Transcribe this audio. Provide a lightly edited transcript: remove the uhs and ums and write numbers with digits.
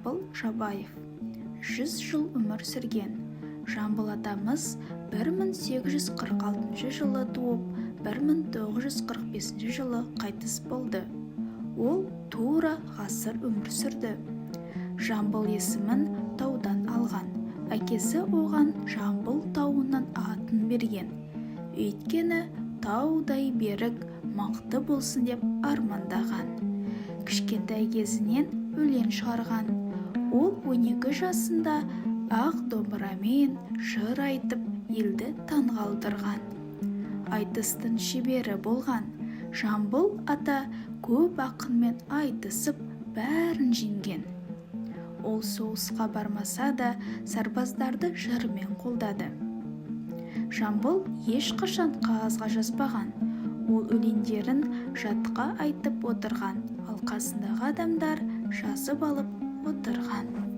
Жамбыл Жабаев 100 жыл өмір сүрген. Жамбыл атамыз 1846 жылы туып, 1945 жылы қайтыс болды. Ол тура ғасыр өмір сүрді. Жамбыл есімін таудан алған. Әкесі оған Жамбыл тауынан атын берген. Өйткені таудай берік, мықты болсын деп армандаған. Кішкентай кезінен өлең шығарған. Ол 12 жасында ақ домбырамен жыр айтып, елді таңғалдырған. Айтыстың шебері болған. Жамбыл ата көп ақынмен айтысып, бәрін жеңген. Ол соғысқа бармаса да, сарбаздарды жырмен қолдады. Жамбыл ешқашан қағазға жазбаған. Ол өлеңдерін жатқа айтып отырған, ал қасындағы адамдар жазып алып отырған.